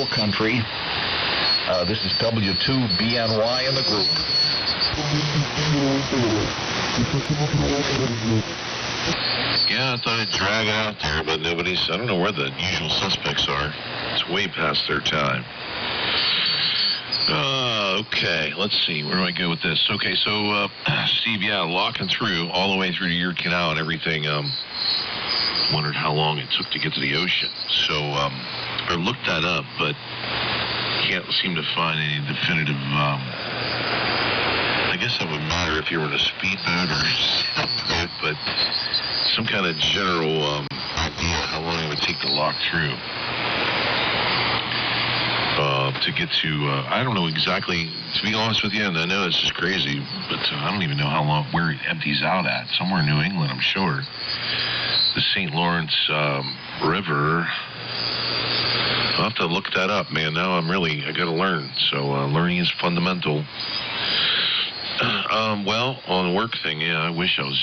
coal country. This is W2BNY in the group. Yeah, I thought I'd drag it out there, but nobody's, I don't know where the usual suspects are. It's way past their time. Okay, let's see. Where do I go with this? Okay, so, Steve, yeah, locking through all the way through to Erie Canal and everything. Wondered how long it took to get to the ocean. So, I looked that up, but can't seem to find any definitive, I guess that would matter if you were in a speedboat or sailboat, but some kind of general idea how long it would take to lock through. To get to, I don't know exactly, to be honest with you, and I know it's just crazy, but I don't even know how long, where it empties out at. Somewhere in New England, I'm sure. The St. Lawrence River. I'll have to look that up, man. Now I got to learn. So learning is fundamental. Well, on the work thing, yeah, I wish it was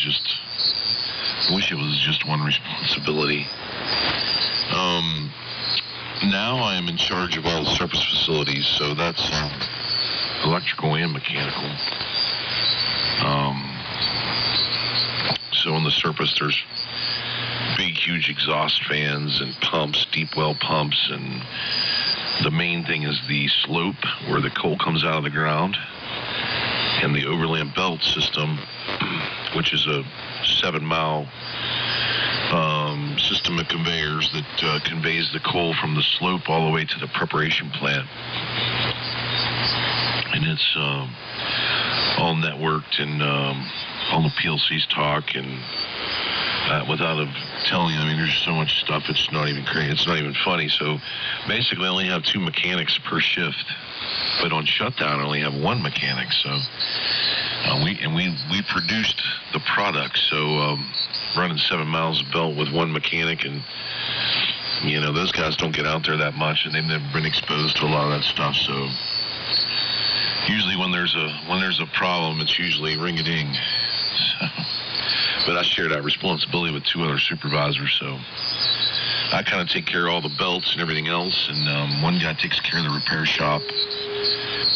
just one responsibility. Now I am in charge of all the surface facilities, so that's electrical and mechanical. So on the surface, there's big, huge exhaust fans and pumps, deep well pumps, and the main thing is the slope where the coal comes out of the ground, and the overland belt system, which is a 7-mile system of conveyors that conveys the coal from the slope all the way to the preparation plant. And it's all networked, and all the PLCs talk, and without telling you, I mean, there's so much stuff, it's not even crazy. It's not even funny. So basically I only have 2 mechanics per shift, but on shutdown I only have 1 mechanic. So we produced the product, so running 7 miles of belt with 1 mechanic, and you know, those guys don't get out there that much, and they've never been exposed to a lot of that stuff. So usually when there's a problem, it's usually ring-a-ding. So, but I share that responsibility with 2 other supervisors, so I kind of take care of all the belts and everything else, and one guy takes care of the repair shop,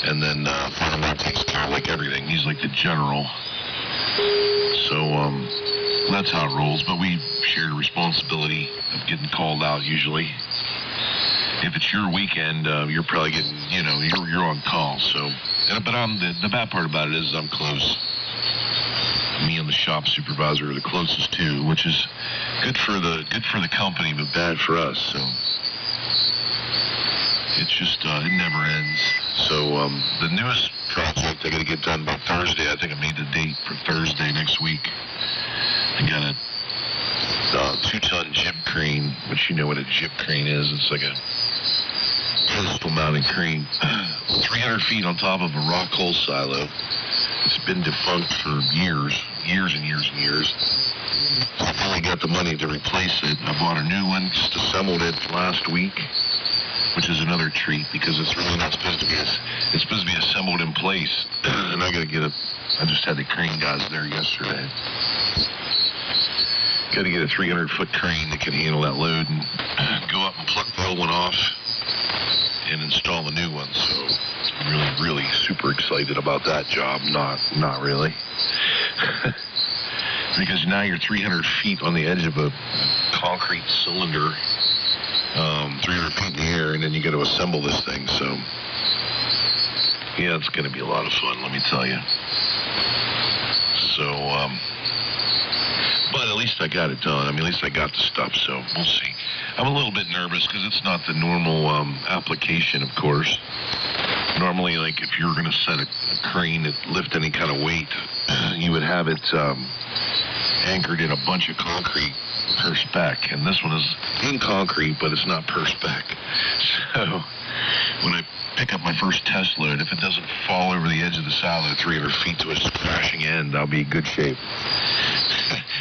and then final guy takes care of like everything. He's like the general. So that's how it rolls, but we share the responsibility of getting called out usually. If it's your weekend, you're probably getting, you know, you're on call. So, but the bad part about it is I'm close. Me and the shop supervisor are the closest to, which is good for the company, but bad for us. So it's just it never ends. So the newest project I got to get done by Thursday. I think I made the date for Thursday next week. I got a 2-ton jib crane, which you know what a jib crane is. It's like a pedestal mounted crane, 300 feet on top of a rock coal silo. It's been defunct for years and years. I finally got the money to replace it. I bought a new one, just assembled it last week, which is another treat because it's really not supposed to be. It's supposed to be assembled in place, and I got to get it. I just had the crane guys there yesterday. Got to get a 300-foot crane that can handle that load and go up and pluck the old one off and install the new one. So I'm really super excited about that job. Not really. Because now you're 300 feet on the edge of a concrete cylinder, 300 feet in the air, and then you got to assemble this thing. So yeah, it's going to be a lot of fun, let me tell you. So, but at least I got it done. I mean, at least I got the stuff, so we'll see. I'm a little bit nervous because it's not the normal application, of course. Normally, like, if you were going to set a crane that lift any kind of weight, you would have it anchored in a bunch of concrete per spec. And this one is in concrete, but it's not per spec. So when I pick up my first test load, if it doesn't fall over the edge of the silo 300 feet to a crashing end, I'll be in good shape.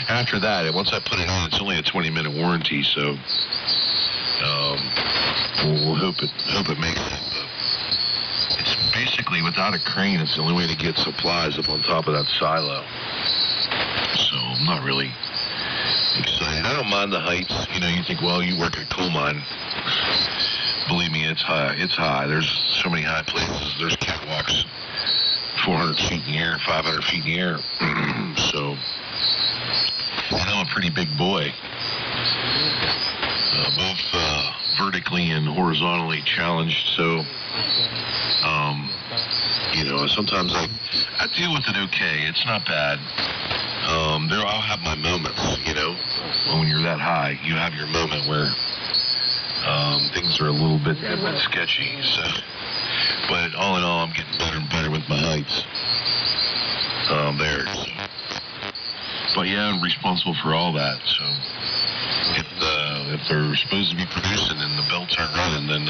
After that, once I put it on, it's only a 20-minute warranty, so we'll hope it makes it. But it's basically, without a crane, it's the only way to get supplies up on top of that silo. So I'm not really excited. I don't mind the heights. You know, you think, well, you work at a coal mine. believe me, it's high. It's high. There's so many high places. There's catwalks 400 feet in the air, 500 feet in the air. So, and I'm a pretty big boy. Both vertically and horizontally challenged. So, sometimes I deal with it okay. It's not bad. I'll have my moments, when you're that high, you have your moment where things are a little bit sketchy. So, but all in all, I'm getting better and better with my heights there. So. But yeah, I'm responsible for all that. So if they're supposed to be producing and the belts aren't running, then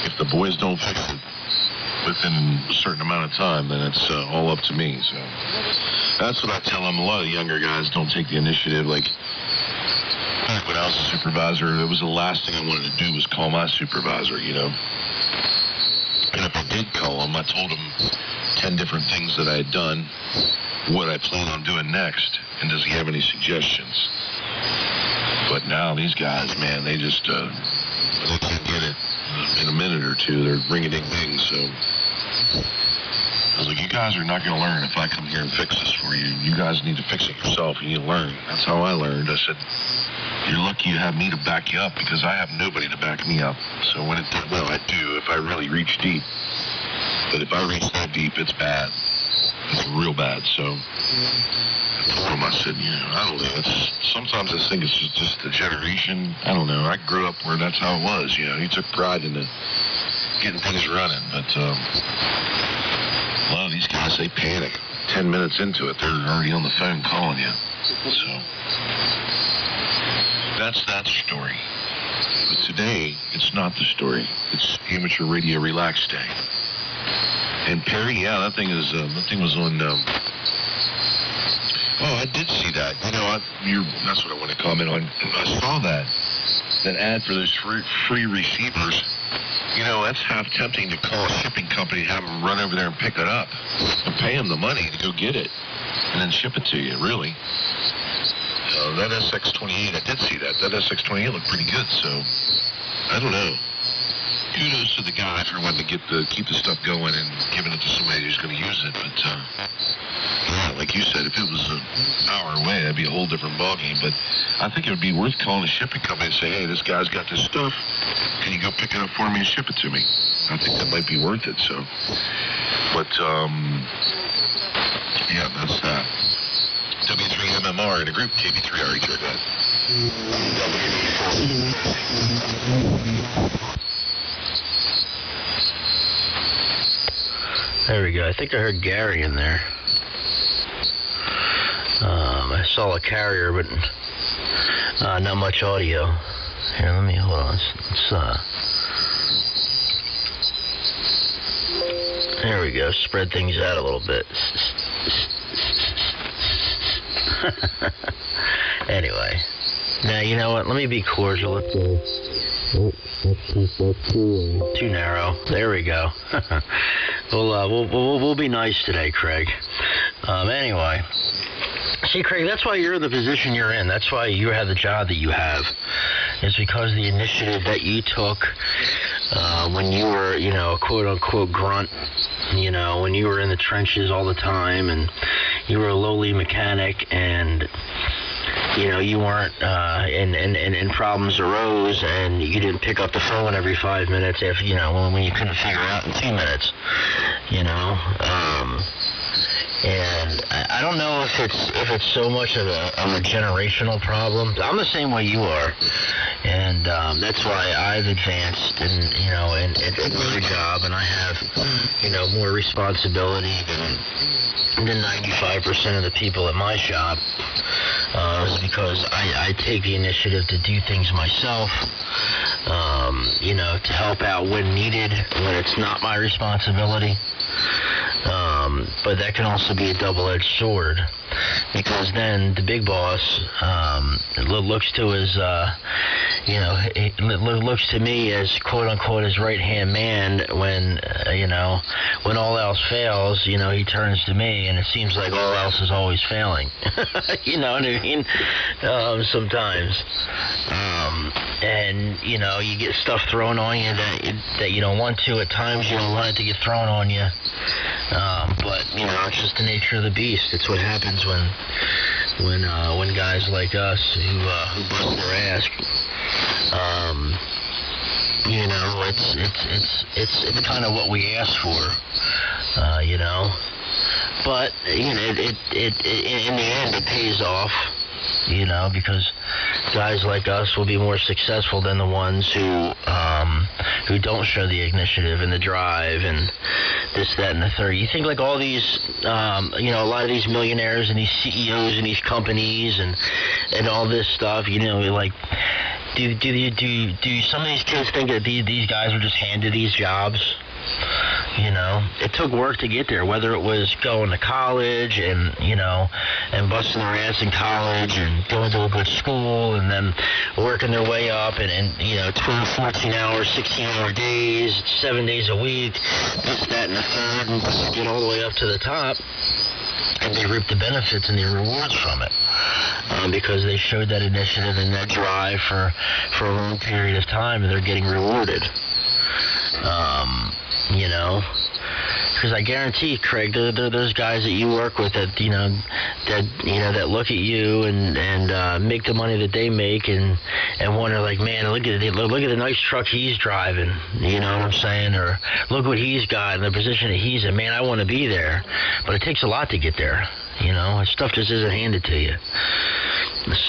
if the boys don't fix it within a certain amount of time, then it's all up to me. So that's what I tell them. A lot of the younger guys don't take the initiative. Like back when I was a supervisor, it was the last thing I wanted to do was call my supervisor, And if I did call him, I told him 10 different things that I had done, what I plan on doing next, and does he have any suggestions? But now these guys, man, they just they can't get it in a minute or two. They're ring-a-ding-ding. So I was like, you guys are not going to learn if I come here and fix this for you. You guys need to fix it yourself. You need to learn. That's how I learned. I said, you're lucky you have me to back you up because I have nobody to back me up. So when I do if I really reach deep. But if I reach that deep, it's bad. It's real bad. So I told him, I said, I don't know. Sometimes I think it's just the generation. I don't know. I grew up where that's how it was. He took pride in getting things running. But a lot of these guys, they panic. 10 minutes into it, they're already on the phone calling you. So that's that story. But today, it's not the story. It's Amateur Radio Relax Day. And Perry, yeah, that thing was on. I did see that. That's what I want to comment on. I saw that ad for those free receivers. That's half tempting to call a shipping company, have them run over there and pick it up, and pay them the money to go get it, and then ship it to you. Really. That SX28, I did see that. That SX28 looked pretty good. So I don't know. Kudos to the guy for wanting to keep the stuff going and giving it to somebody who's going to use it. But, yeah, like you said, if it was an hour away, that'd be a whole different ballgame. But I think it would be worth calling a shipping company and say, hey, this guy's got this stuff. Can you go pick it up for me and ship it to me? I think that might be worth it. So, but, yeah, that's that. W3MMR in a group, KB3RHR. There we go. I think I heard Gary in there. I saw a carrier, but not much audio. Here, hold on. There we go. Spread things out a little bit. Anyway. Now, you know what? Let me be cordial. Let's go. Too narrow. There we go. We'll be nice today, Craig. Anyway. See, Craig, that's why you're in the position you're in. That's why you have the job that you have. It's because of the initiative that you took when you were, a quote-unquote grunt, when you were in the trenches all the time and you were a lowly mechanic and you weren't, and problems arose, and you didn't pick up the phone every 5 minutes if, when you couldn't figure out in 2 minutes, and I don't know if it's so much of a generational problem. I'm the same way you are, and that's why I've advanced in my job, and I have, more responsibility than 95% of the people at my shop. Is because I take the initiative to do things myself, to help out when needed, when it's not my responsibility. But that can also be a double-edged sword, because then the big boss looks to his, looks to me as quote-unquote his right-hand man when all else fails, he turns to me, and it seems like all else is always failing. You know what I mean? Sometimes. And, you know, you get stuff thrown on you that you don't want to. At times you don't want it to get thrown on you. But, you know, it's just the nature of the beast. It's what happens when guys like us who bust their ass, you know, it's kind of what we ask for, you know. But, you know, in the end, it pays off, you know, because guys like us will be more successful than the ones who don't show the initiative and the drive and this, that, and the third. You think like all these, you know, a lot of these millionaires and these CEOs and these companies and all this stuff, you know, like, do some of these kids think that these guys were just handed these jobs? You know, it took work to get there, whether it was going to college and, you know, and busting their ass in college and going to a good school and then working their way up and you know, 12, 14 hours, 16-hour days, 7 days a week, this, that, and the third, and get all the way up to the top. And they reap the benefits and the rewards from it because they showed that initiative and that drive for a long period of time, and they're getting rewarded. You know, because I guarantee, Craig, there's guys that you work with that that look at you and make the money that they make and wonder like, man, look at the nice truck he's driving, you know what I'm saying, or look what he's got and the position that he's in. Man, I want to be there, but it takes a lot to get there. You know, stuff just isn't handed to you.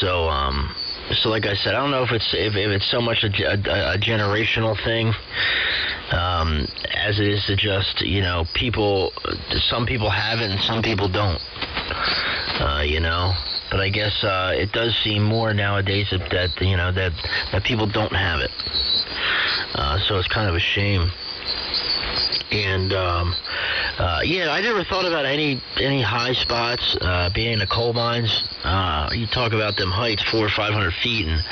So like I said, I don't know if it's so much a generational thing as it is to just, you know, some people have it and some people don't, you know. But I guess it does seem more nowadays that people don't have it. So it's kind of a shame. And yeah, I never thought about any high spots being in the coal mines. You talk about them heights, 400 or 500 feet, and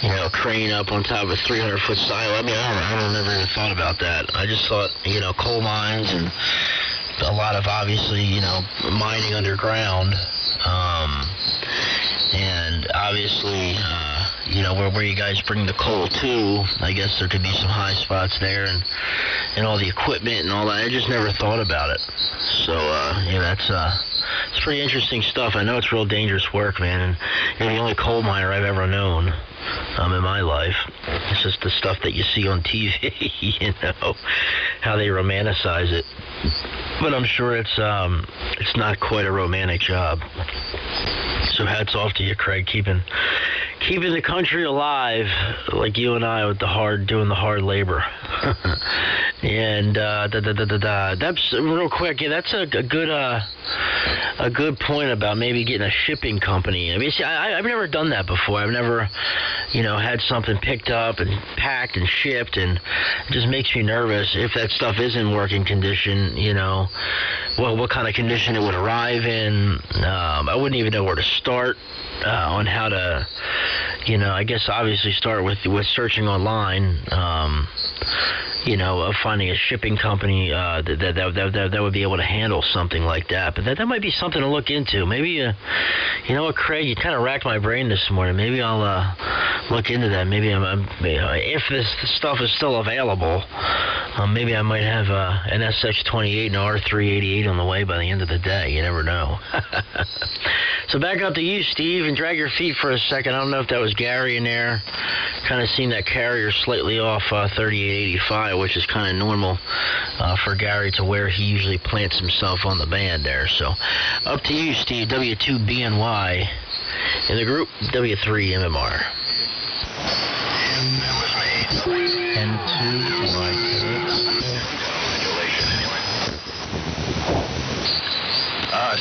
you know, crane up on top of a 300-foot silo. I mean, I never even thought about that. I just thought, you know, coal mines and a lot of, obviously, you know, mining underground. And obviously, you know, where you guys bring the coal to, I guess there could be some high spots there and all the equipment and all that. I just never thought about it. So, yeah, it's pretty interesting stuff. I know it's real dangerous work, man, and you're the only coal miner I've ever known in my life. It's just the stuff that you see on TV, you know, how they romanticize it. But I'm sure it's not quite a romantic job. So hats off to you, Craig, keeping the country alive, like you and I, with doing the hard labor. And that's real quick. Yeah, that's a good point about maybe getting a shipping company. I mean, see, I've never done that before. I've never, you know, had something picked up and packed and shipped, and it just makes me nervous if that stuff is in working condition. You know, what kind of condition it would arrive in. I wouldn't even know where to start on how to, you know, I guess obviously start with searching online, you know, of finding a shipping company that would be able to handle something like that. But that might be something to look into. Maybe, you know what, Craig, you kind of racked my brain this morning. Maybe I'll look into that. Maybe if this stuff is still available, maybe I might have an SX28 and an R388 on the way by the end of the day. You never know. So back up to you, Steve, and drag your feet for a second. I don't know if that was Gary in there. Kind of seen that carrier slightly off 3885, which is kind of normal for Gary to where he usually plants himself on the band there. So up to you, Steve. W2BNY in the group, W3MMR.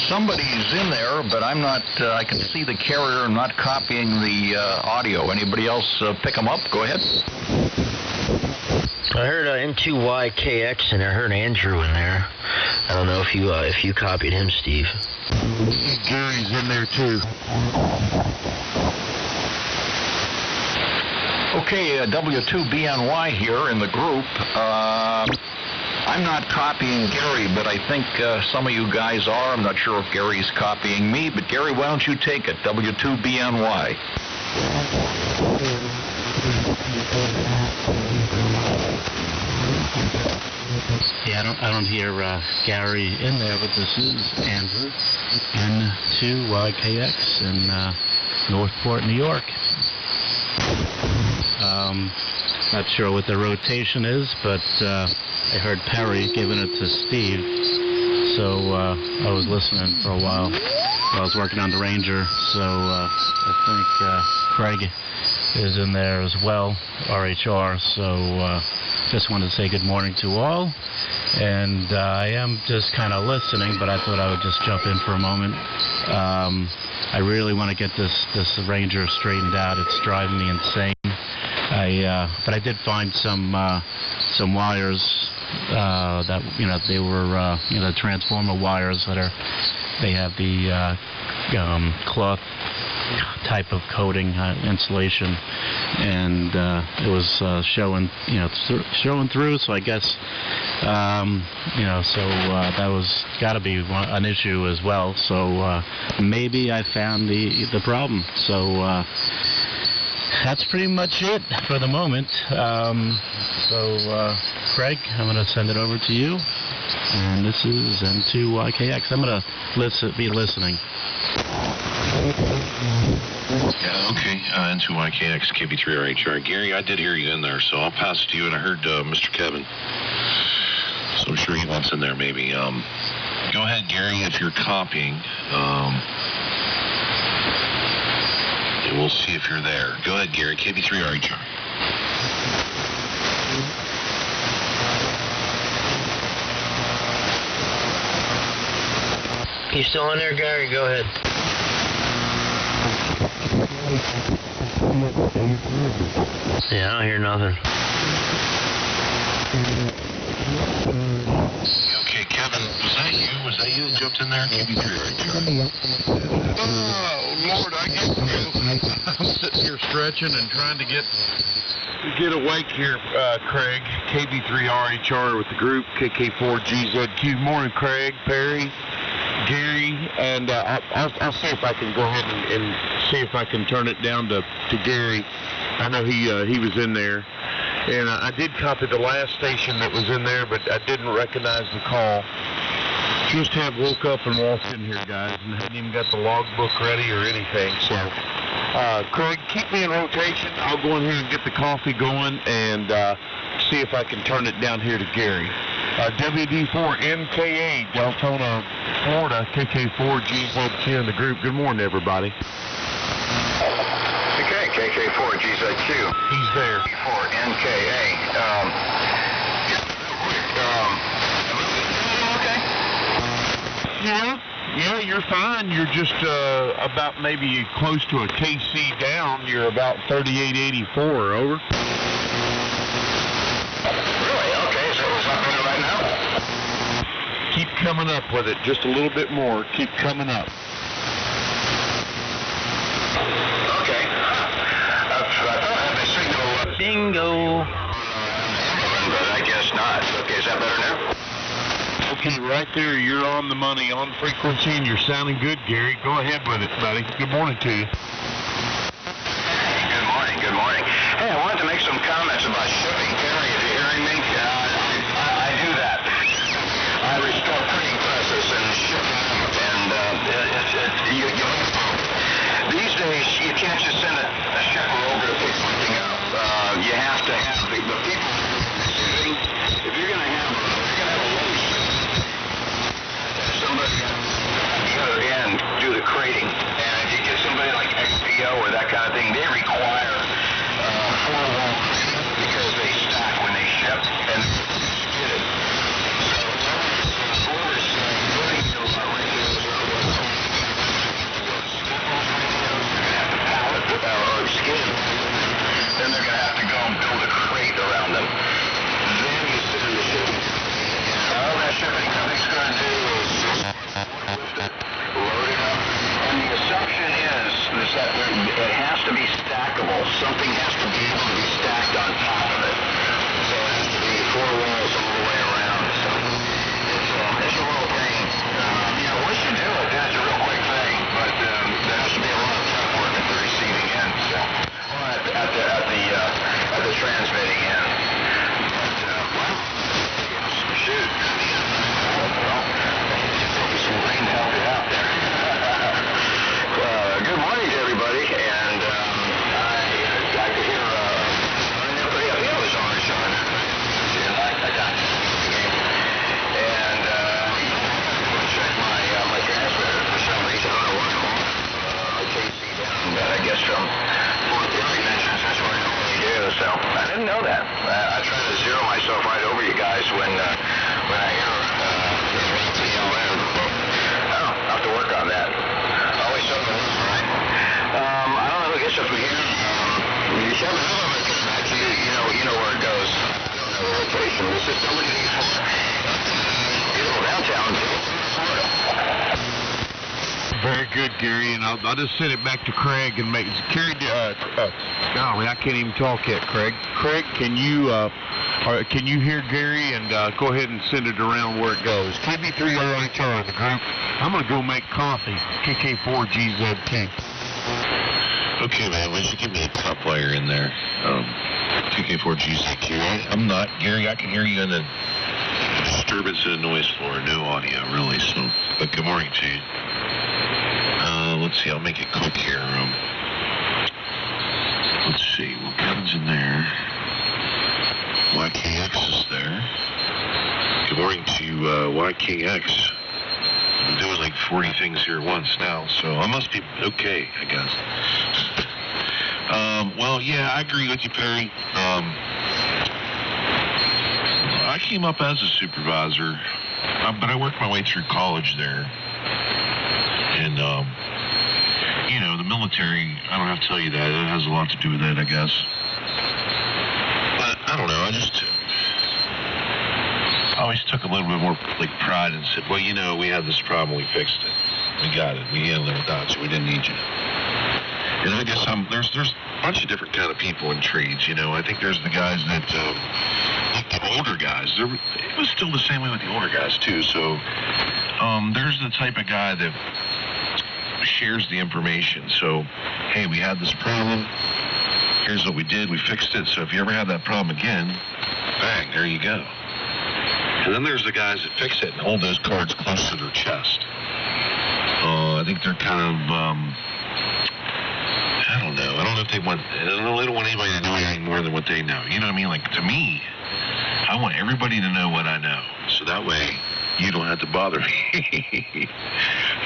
Somebody's in there, but I'm not, I can see the carrier. I'm not copying the audio. Anybody else pick them up? Go ahead. I heard N2YKX and I heard Andrew in there. I don't know if you copied him, Steve. Gary's in there too. Okay, W2BNY here in the group. I'm not copying Gary, but I think some of you guys are. I'm not sure if Gary's copying me, but Gary, why don't you take it? W2BNY. Yeah, I don't hear Gary in there, but this is Andrew, N2YKX in Northport, New York. Not sure what the rotation is, but I heard Perry giving it to Steve, so I was listening for a while. I was working on the Ranger, so I think Craig is in there as well, RHR, so just wanted to say good morning to all. And I am just kind of listening, but I thought I would just jump in for a moment. I really want to get this Ranger straightened out. It's driving me insane. But I did find some wires that they were transformer wires that they have the cloth type of coating insulation, and it was showing through. So I guess that was got to be an issue as well. So maybe I found the problem. So that's pretty much it for the moment. Craig, I'm going to send it over to you. And this is N2YKX. I'm going to be listening. Yeah, okay. N2YKX, KB3RHR. Gary, I did hear you in there, so I'll pass it to you. And I heard Mr. Kevin. So I'm sure he wants in there maybe. Go ahead, Gary, if you're copying. And we'll see if you're there. Go ahead, Gary, KB3RHR. You still in there, Gary? Go ahead. Yeah, I don't hear nothing. Okay, Kevin, was that you? Was that you that jumped in there? KB3RHR. Oh, Lord, I get I'm sitting here stretching and trying to get awake here, Craig. KB3RHR with the group, KK4GZQ. Morning, Craig, Perry, Gary, and I'll see if I can go ahead and see if I can turn it down to Gary. I know he was in there, and I did copy the last station that was in there, but I didn't recognize the call. Just have woke up and walked in here, guys, and hadn't even got the logbook ready or anything. So, Craig, keep me in rotation. I'll go in here and get the coffee going and see if I can turn it down here to Gary. WD4MKA, Deltona, Florida, KK4GZQ in the group. Good morning, everybody. Okay, KK4GZQ. He's there. KK4NKA. Yeah, you're fine. You're just about maybe close to a KC down. You're about 3884, over. Really? Okay, so it's not better right now? Keep coming up with it, just a little bit more. Keep coming up. Okay. I thought I had my signal. Bingo. But I guess not. Okay, is that better now? Okay, right there, you're on the money, on frequency, and you're sounding good, Gary. Go ahead with it, buddy. Good morning to you. Good morning, good morning. Hey, I wanted to make some comments about shipping. Terry, if you're hearing me, I do that. I restore printing presses and ship them, and these days, you can't just send a shipper over to pick something up. You have to have the people, if you're going to have a load ship, somebody on the other end do the crating. And if you get somebody like XPO or that kind of thing, they require four-wall crating because they stack try to zero myself right over you guys when I hear the yell there. I'll have to work on that. Always so right? I don't know. I guess if we hear you should have a back to you. You know where it goes. I don't know the location. This is W4. Beautiful downtown. Very good, Gary, and I'll just send it back to Craig and make Gary. Golly, I can't even talk yet, Craig. Craig, can you hear Gary and go ahead and send it around where it goes? KB3RHR in the group. I'm gonna go make coffee. KK4GZQ. Okay, man. Why don't you give me a cup while you're in there? KK4GZQ. I'm not, Gary. I can hear you in the disturbance of the noise floor. No audio, really. So, but good morning to you. Let's see, I'll make it quick here. Let's see, well, Kevin's in there. YKX is there. Good morning to YKX. I'm doing like 40 things here at once now, so I must be okay, I guess. Well, yeah, I agree with you, Perry. I came up as a supervisor, but I worked my way through college there. And, the military, I don't have to tell you that. It has a lot to do with it, I guess. But, I don't know, I always took a little bit more, pride and said, well, we had this problem, we fixed it. We got it. We handled it without you. We didn't need you. And I guess there's a bunch of different kind of people in trades, I think there's the guys that, the older guys. It was still the same way with the older guys, too. So, there's the type of guy that shares the information. So, hey, we had this problem. Here's what we did. We fixed it. So if you ever have that problem again, bang, there you go. And then there's the guys that fix it and hold those cards close to their chest. I think they're kind of, I don't know. I don't know if they don't want anybody to know anything more than what they know. You know what I mean? Like, to me, I want everybody to know what I know. So that way, you don't have to bother me.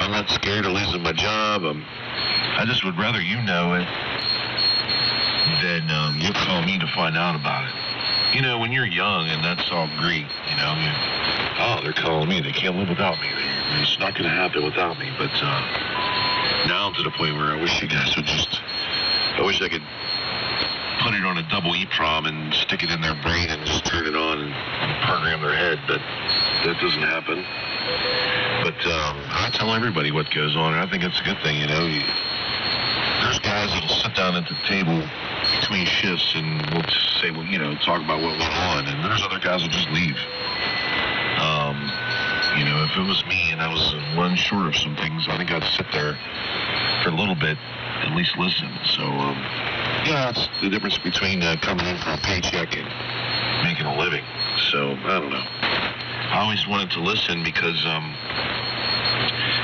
I'm not scared of losing my job. I just would rather you know it than you call me to find out about it. When you're young and that's all great, they're calling me. They can't live without me. It's not going to happen without me. But now I'm to the point where I wish you guys would I wish I could put it on a double EEPROM and stick it in their brain and just turn it on and program their head, but that doesn't happen. But I tell everybody what goes on, and I think it's a good thing, There's guys that'll sit down at the table between shifts and we'll just say, talk about what went on, and there's other guys that'll just leave. If it was me and I was one short of some things, I think I'd sit there for a little bit, at least listen. So, it's the difference between coming in for a paycheck and making a living. So, I don't know. I always wanted to listen because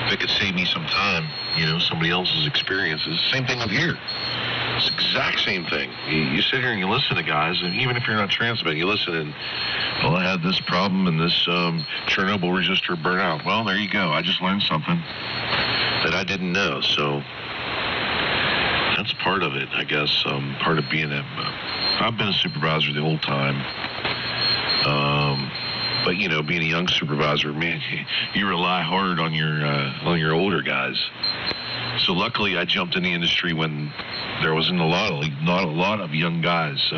if it could save me some time, somebody else's experiences. Same thing with here. It's the exact same thing. You sit here and you listen to guys, and even if you're not transmitting, you listen and, well, I had this problem and this Chernobyl resistor burnt out. Well, there you go. I just learned something that I didn't know. So that's part of it, I guess. Part of being I've been a supervisor the whole time. But being a young supervisor, man, you rely hard on your older guys. So luckily, I jumped in the industry when there wasn't not a lot of young guys.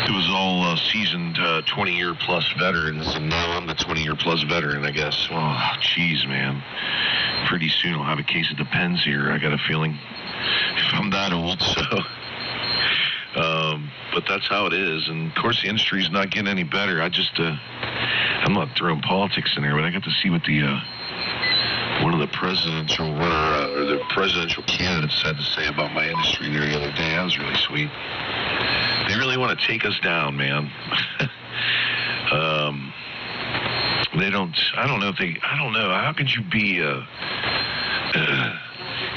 It was all seasoned 20-year-plus veterans, and now I'm the 20-year-plus veteran, I guess. Oh, jeez, man. Pretty soon I'll have a case of Depends here, I got a feeling, if I'm that old, so... but that's how it is, and of course the industry's not getting any better. I'm not throwing politics in there, but I got to see what the one of the presidential or the presidential candidates had to say about my industry there the other day. That was really sweet. They really want to take us down, man. They don't. I don't know. How could you be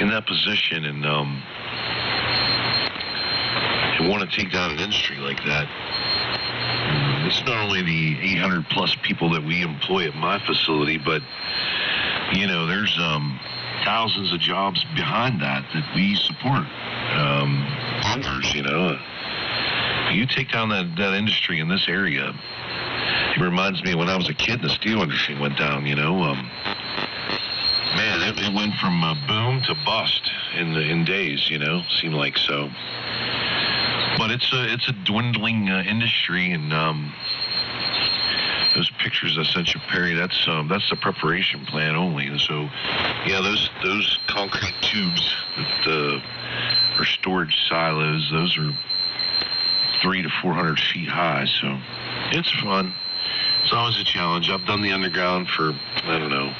in that position and want to take down an industry like that? It's not only the 800 plus people that we employ at my facility, but there's thousands of jobs behind that we support. Others, You take down that industry in this area. It reminds me of when I was a kid and the steel industry went down, you know. Man, it went from boom to bust in days, you know. Seemed like so. But it's a dwindling industry, and those pictures I sent you, Perry, that's the preparation plant only. And so, yeah, those concrete tubes that are storage silos, those are 300 to 400 feet high. So it's fun. It's always a challenge. I've done the underground for, I don't know,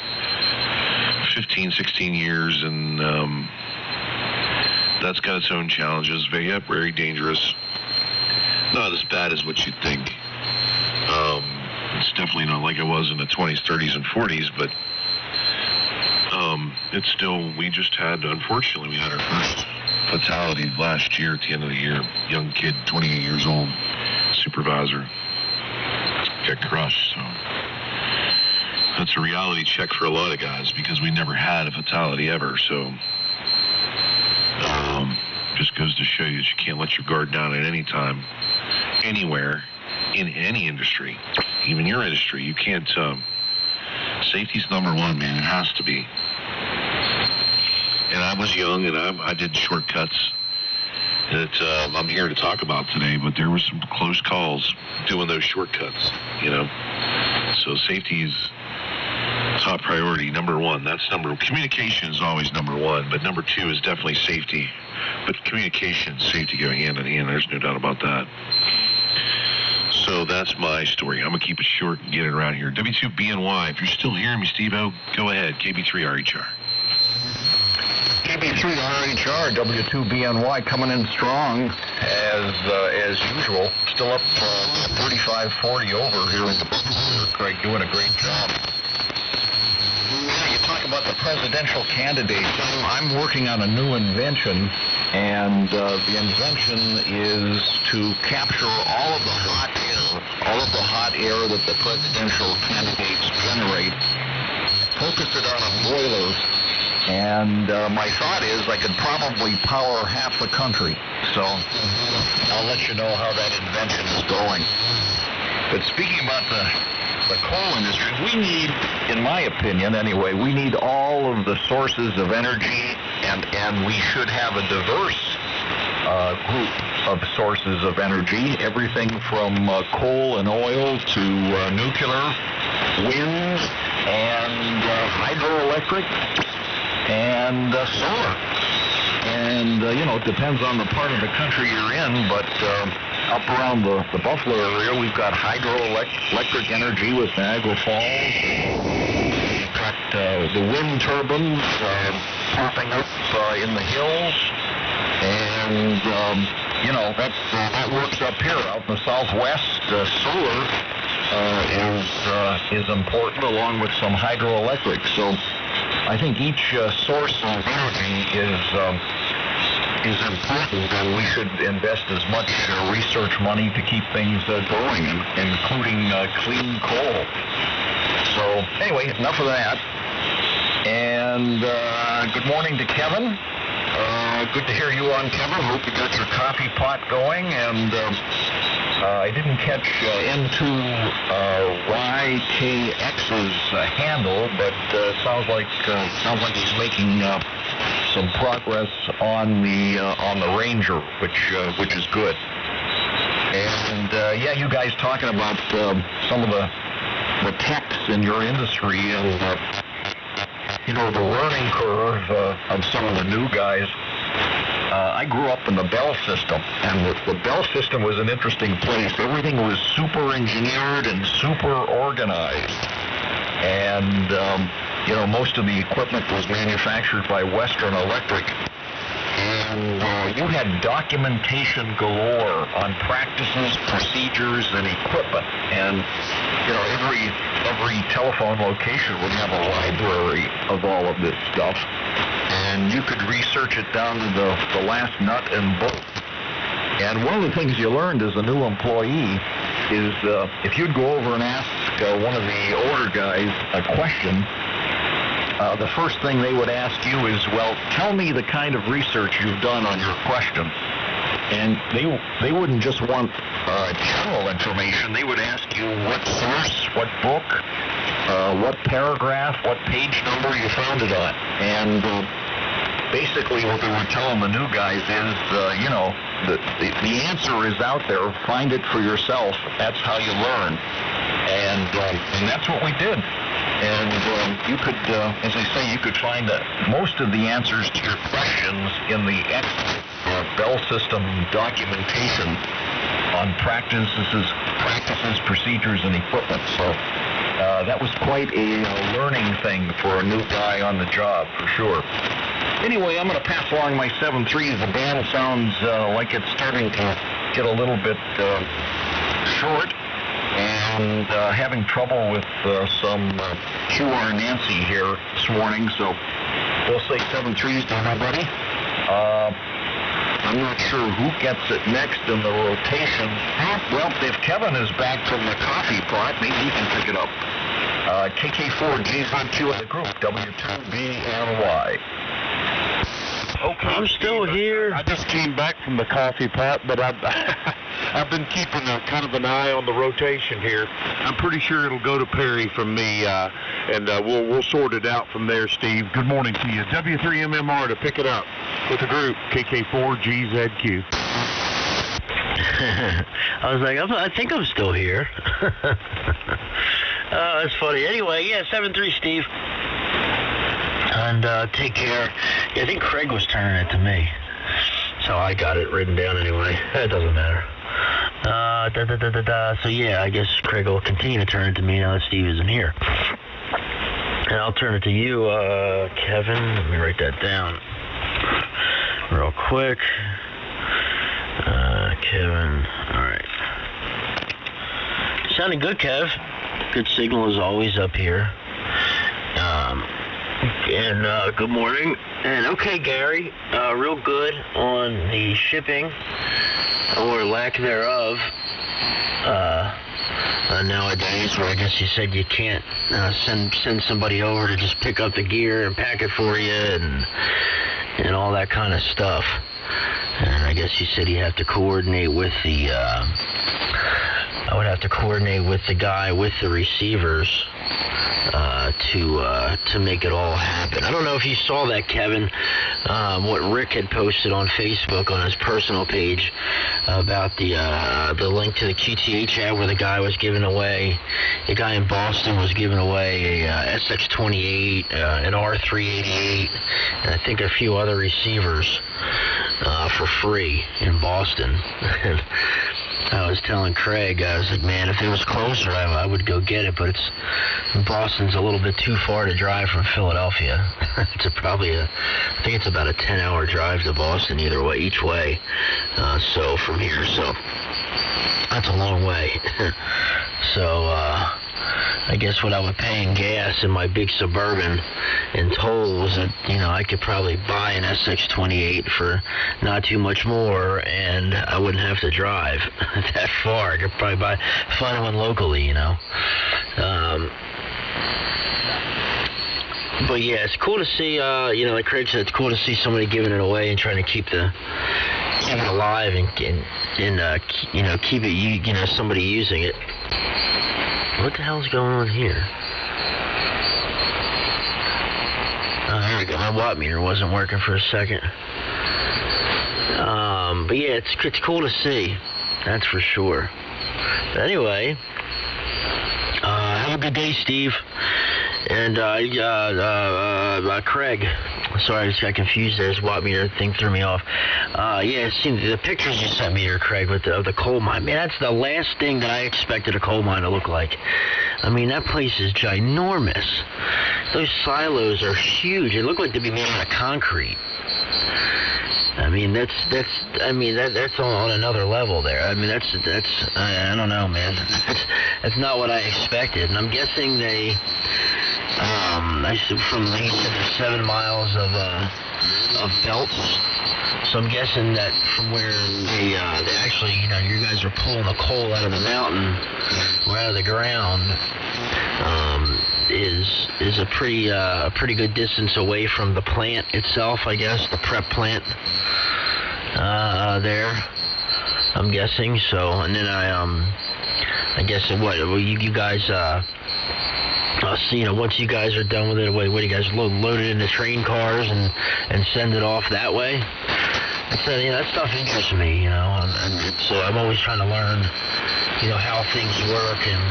15, 16 years, and that's got its own challenges. Very dangerous. Not as bad as what you'd think. It's definitely not like it was in the 20s, 30s, and 40s, but it's still, unfortunately, we had our first fatality last year at the end of the year. Young kid, 28 years old, supervisor, got crushed. So that's a reality check for a lot of guys because we never had a fatality ever. So just goes to show you that you can't let your guard down at any time, anywhere, in any industry, even your industry. You can't. Safety's number one, man. It has to be. And I was young, and I did shortcuts that I'm here to talk about today, but there were some close calls doing those shortcuts, you know. So safety is top priority, number one. Communication is always number one, but number two is definitely safety. But communication and safety go hand in hand. There's no doubt about that. So that's my story. I'm going to keep it short and get it around here. W2BNY, if you're still hearing me, Steve-O, go ahead. KB3RHR. KB3RHR, W2BNY coming in strong as usual. Still up 35-40 over here in the Buffalo. Craig doing a great job. You talk about the presidential candidates. I'm working on a new invention, and the invention is to capture all of the hot air that the presidential candidates generate, focus it on a boiler, and my thought is I could probably power half the country. So I'll let you know how that invention is going. But speaking about the coal industry, we need, in my opinion anyway, we need all of the sources of energy, and we should have a diverse group of sources of energy, everything from coal and oil to nuclear, wind, and hydroelectric, and solar. And, it depends on the part of the country you're in, but up around the Buffalo area, we've got hydroelectric energy with Niagara Falls. We've got the wind turbines popping up in the hills. And, that works up here. Out in the southwest, solar is important, along with some hydroelectric. So I think each source of energy is important, and we should invest as much research money to keep things going, including clean coal. So anyway, enough of that. And good morning to Kevin. Good to hear you on, Kevin. Hope you got your coffee pot going. And I didn't catch N2YKX's handle, but sounds like he's making some progress on the Ranger, which is good. And you guys talking about some of the techs in your industry and the learning curve of some of the new guys. I grew up in the Bell system, and the Bell system was an interesting place. Everything was super engineered and super organized. And, most of the equipment was manufactured by Western Electric. And you had documentation galore on practices, procedures, and equipment. And, every telephone location would have a library of all of this stuff. And you could research it down to the last nut and bolt. And one of the things you learned as a new employee is if you'd go over and ask one of the older guys a question, the first thing they would ask you is, well, tell me the kind of research you've done on your question. And they wouldn't just want general information. They would ask you what source, what book, what paragraph, what page number you found it on. And basically what they were telling the new guys is, the answer is out there. Find it for yourself. That's how you learn. And that's what we did. And you could, as I say, you could find most of the answers to your questions in the Bell System documentation on practices, procedures, and equipment. So that was quite a learning thing for a new guy on the job, for sure. Anyway, I'm going to pass along my 7.3. The band sounds like it's starting to get a little bit short, and having trouble with some QR Nancy here this morning, so we'll say 7.3s to everybody. I'm not sure who gets it next in the rotation. Well, if Kevin is back from the coffee pot, maybe he can pick it up. KK4GZQ in the group, W2BNY. Okay, I'm still here. I just came back from the coffee pot, but I've been keeping kind of an eye on the rotation here. I'm pretty sure it'll go to Perry from me, and we'll sort it out from there, Steve. Good morning to you. W3MMR to pick it up with the group, KK4GZQ. I was like, I think I'm still here. That's funny. Anyway, yeah, 7.3, Steve. And take care. Yeah, I think Craig was turning it to me. So I got it written down anyway. It doesn't matter. So yeah, I guess Craig will continue to turn it to me now that Steve isn't here. And I'll turn it to you, Kevin. Let me write that down real quick. Kevin. All right. Sounding good, Kev. Good signal as always up here. And good morning. And okay, Gary, real good on the shipping or lack thereof nowadays, where I guess you said you can't send somebody over to just pick up the gear and pack it for you and all that kind of stuff. And I guess you said you have to coordinate with the I would have to coordinate with the guy with the receivers to make it all happen. I don't know if you saw that, Kevin, what Rick had posted on Facebook on his personal page about the link to the QTH ad where the guy in Boston was giving away a SX28, an R388, and I think a few other receivers for free in Boston. I was telling Craig, I was like, man, if it was closer, I would go get it, but Boston's a little bit too far to drive from Philadelphia. I think it's about a 10-hour drive to Boston each way. So from here, so that's a long way. So I guess what I would pay in gas in my big Suburban and toll was that, I could probably buy an SX28 for not too much more, and I wouldn't have to drive that far. I could probably find one locally, But yeah, it's cool to see, like Craig said, it's cool to see somebody giving it away and trying to keep it alive and keep it, somebody using it. What the hell's going on here? Oh, there we go. My watt meter wasn't working for a second. But yeah, it's cool to see. That's for sure. But anyway, have a good day, Steve. And Craig. Sorry, I just got confused there. This watt meter thing threw me off. Yeah, see the pictures you sent me here, Craig, of the coal mine. Man, that's the last thing that I expected a coal mine to look like. I mean, that place is ginormous. Those silos are huge. They look like they'd be made out of concrete. I mean, that's on another level there. I mean, that's I don't know, man. That's not what I expected. And I'm guessing they. From they said there's 7 miles of belts, so I'm guessing that from where they actually, you guys are pulling the coal out of the mountain or out of the ground, is a pretty good distance away from the plant itself, I guess, the prep plant there. I'm guessing. So, and then I guess you guys, once you guys are done with it, what do you guys load it into train cars and send it off that way? So, that stuff interests me, and so I'm always trying to learn, how things work and,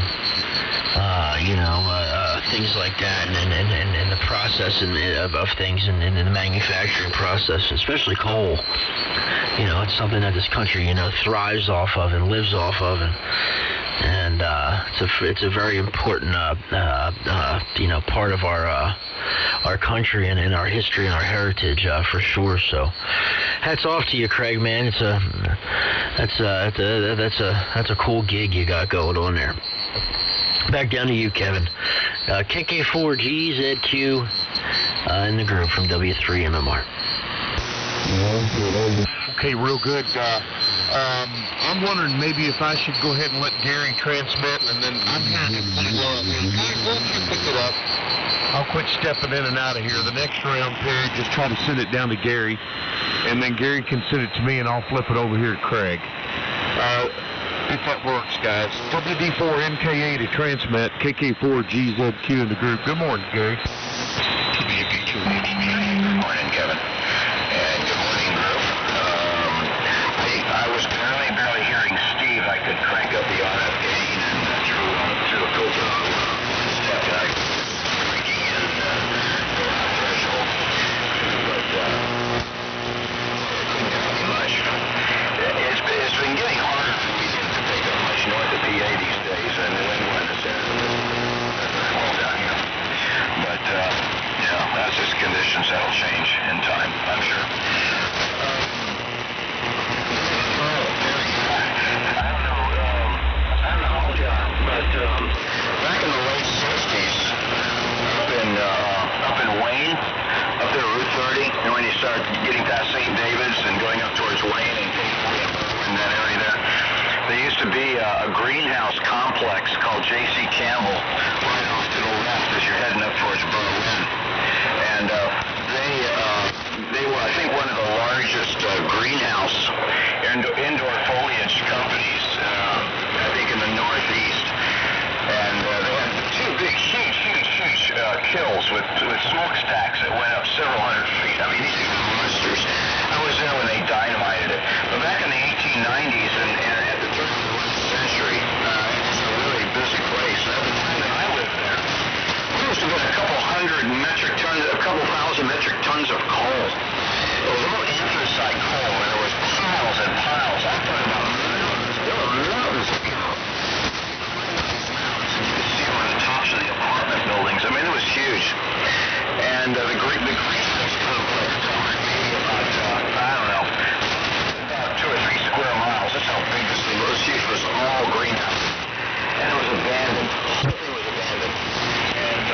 things like that, and the process of things and the manufacturing process, especially coal. It's something that this country, thrives off of and lives off of, and it's a very important, part of our country and our history and our heritage, for sure. So, hats off to you, Craig, man. That's a cool gig you got going on there. Back down to you, Kevin. KK4GZQ in the group from W3MMR. Okay, real good. I'm wondering maybe if I should go ahead and let Gary transmit, and then I'm going to once you pick it up, I'll quit stepping in and out of here. The next round, Perry, just try to send it down to Gary, and then Gary can send it to me, and I'll flip it over here to Craig. If that works, guys. WD4NKA to transmit, KK4GZQ in the group. Good morning, Gary. Good morning, Kevin. And good morning, group. I was barely hearing Steve. I could crank up the RF gain and through the filter step that I breaking in threshold. But couldn't get any much. It's been getting harder for me to pick up much north of PA these days, and New England is all down here. But that's just conditions. That'll change in time, I'm sure. Back in the late 60s, up in Wayne, up there Route 30, and when you start getting past St. David's and going up towards Wayne and in that area there, there used to be a greenhouse complex called J.C. Campbell right off to the left as you're heading up towards Berlin. And they were, I think, one of the largest greenhouse indoor foliage companies, I think, in the Northeast. And they had two big, huge kilns with smokestacks that went up several hundred feet. I mean, these things were monsters. I was there when they dynamited it. But back in the 1890s and at the turn of the 20th century, it was a really busy place. And at the time that I lived there, there was about a couple thousand metric tons of coal. It was all anthracite coal, and there was piles and piles. I'm talking about mountains. There were mountains of coal. You could see them on the tops of the apartment buildings. I mean, it was huge. And the greenhouse complex covered maybe about, about 2 or 3 square miles. That's how big this thing was. It was huge. It was all greenhouse. And it was abandoned. Everything was abandoned. And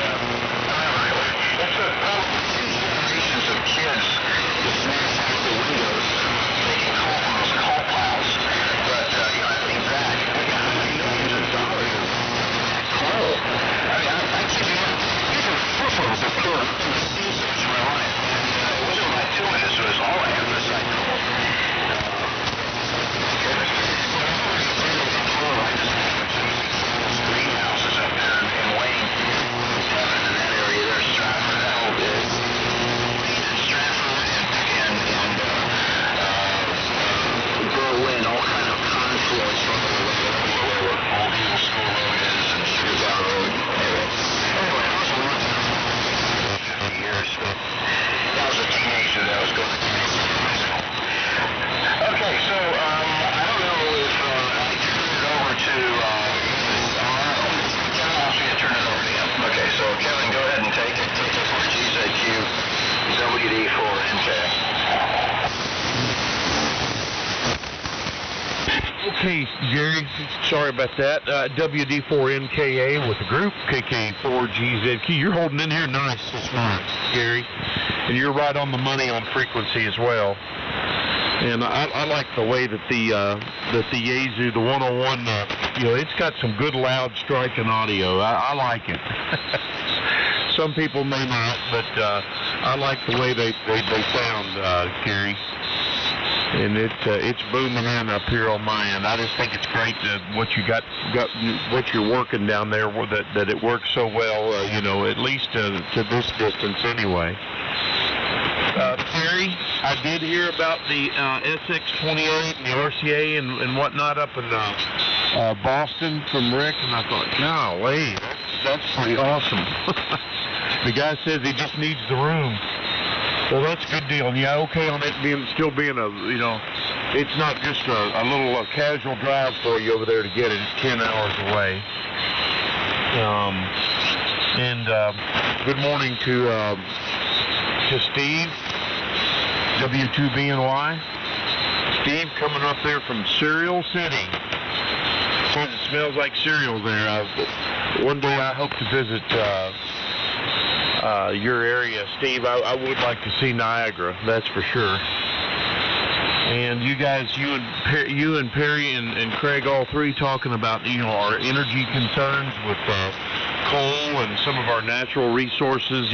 that's probably 2 generations of kids just smashed out the windows, making coal from those coal piles. But, I think back, millions of dollars of coal. I mean, I keep these are footballs of coal in the seasons of my life. And it wasn't bituminous, it was all anthracite coal. Greenhouses up there in Wayne, Devon, in that area there, Stratford, that whole bit. Stratford and Berlin, all kind of confluence from where Old Eagle School Road is and Sugar Town Road. Anyway, I was a long time, 50 years. I was a teenager that was going to high school. Okay, so I don't know if I turn it over to Kevin wants me to turn it over to him. Okay, so Kevin, go ahead and take it. KK4GZQ, WD4NKA. Okay, Gary, sorry about that. WD4NKA with the group, KK4GZQ. You're holding in here nice this morning, Gary. And you're right on the money on frequency as well. And I like the way that the Yaesu, the 101, it's got some good loud striking audio. I like it. Some people may not, but I like the way they sound, Gary. and it's booming in up here on my end. I just think it's great that what you got what you're working down there, that it works so well. At least to this distance anyway. Terry, I did hear about the SX28 and the RCA and whatnot up in Boston from Rick, and I thought, golly, that's pretty awesome. The guy says he just needs the room. Well, that's a good deal. Yeah, okay on it still being it's not just a little casual drive for you over there to get it. It's 10 hours away. Good morning to Steve, W2BNY. Steve coming up there from Cereal City. Says it smells like cereal there. One day I hope to visit your area, Steve. I would like to see Niagara, that's for sure. And you guys, you and Perry and Craig, all three talking about our energy concerns with coal and some of our natural resources.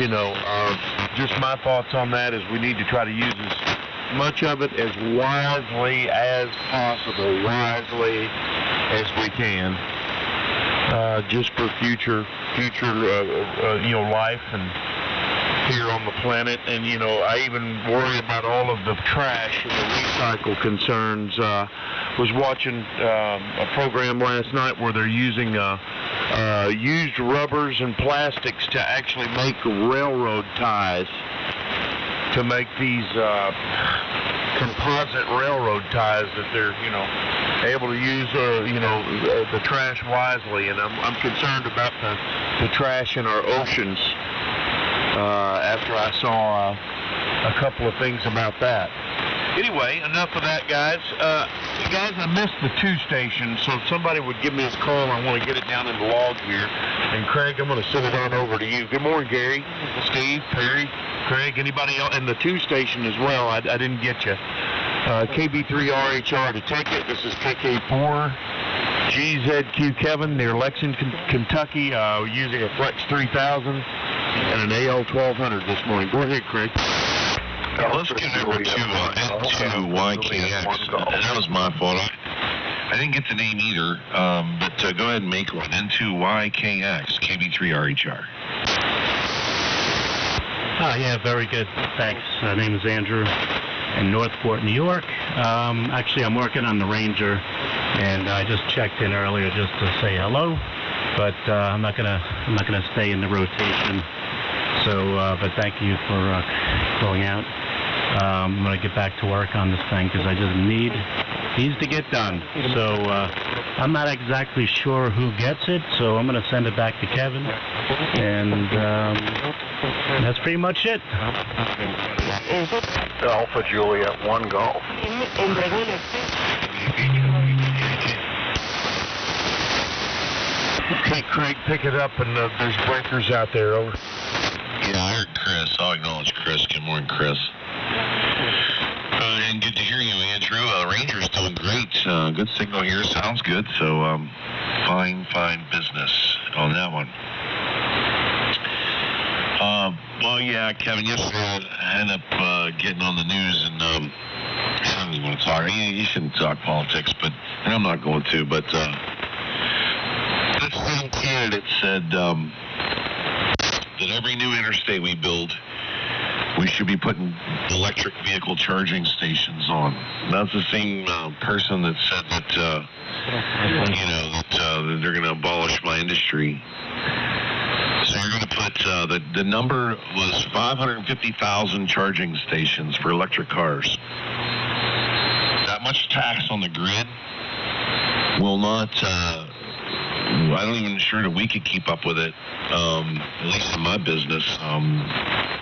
Just my thoughts on that is we need to try to use as much of it as wisely as possible, wisely as we can, just for future life and here on the planet. And I even worry about all of the trash and the recycle concerns. Was watching a program last night where they're using used rubbers and plastics to actually make railroad ties, to make these composite railroad ties that they're able to use the trash wisely. And I'm concerned about the trash in our oceans after I saw a couple of things about that. Anyway, enough of that, guys. Guys, I missed the 2 stations, so if somebody would give me a call, I want to get it down in the log here. And Craig, I'm going to send it on over to you. Good morning, Gary, Steve, Perry, Craig, anybody else, and the 2 station as well. I didn't get you. KB3RHR to take it. This is KK4GZQ Kevin near Lexington, Kentucky, using a Flex 3000 and an AL1200 this morning. Go ahead, Craig. Let's get over to N2YKX. That was my fault. I didn't get the name either, but go ahead and make one. N2YKX, KB3RHR. Yeah, very good. Thanks. My name is Andrew in Northport, New York. Actually, I'm working on the Ranger, and I just checked in earlier just to say hello, but I'm not gonna stay in the rotation. So, but thank you for calling out. I'm going to get back to work on this thing because I just needs to get done. So I'm not exactly sure who gets it, so I'm going to send it back to Kevin. And that's pretty much it. Alpha Juliet 1 Golf. Okay, Craig, pick it up, and there's breakers out there. Over. Yeah, I heard Chris. I'll acknowledge Chris. Good morning, Chris. And good to hear you, Andrew. Ranger's doing great. Good signal here. Sounds good. So, fine business on that one. Well, yeah, Kevin, yesterday I ended up getting on the news, and I don't even want to talk. You shouldn't talk politics, and I'm not going to, but this same candidate said that every new interstate we build, we should be putting electric vehicle charging stations on. That's the same person that said that, that they're going to abolish my industry. So you're going to put, the number was 550,000 charging stations for electric cars. That much tax on the grid will not, I don't even sure that we could keep up with it, at least in my business.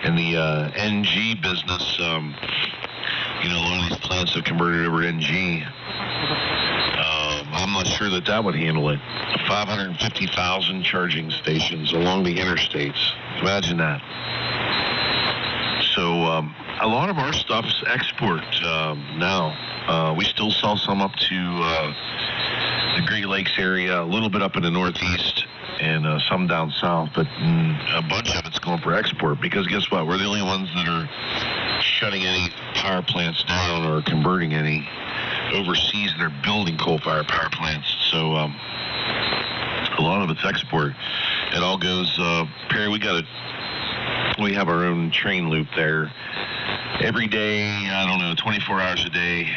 In the NG business, a lot of these plants have converted over to NG. I'm not sure that would handle it. 550,000 charging stations along the interstates. Imagine that. So a lot of our stuff's export now. We still sell some up to the Great Lakes area, a little bit up in the Northeast, and some down south, but a bunch of it's going for export, because guess what? We're the only ones that are shutting any power plants down or converting any overseas. They're building coal-fired power plants. So a lot of it's export. It all goes, Perry, we have our own train loop there. Every day, I don't know, 24 hours a day,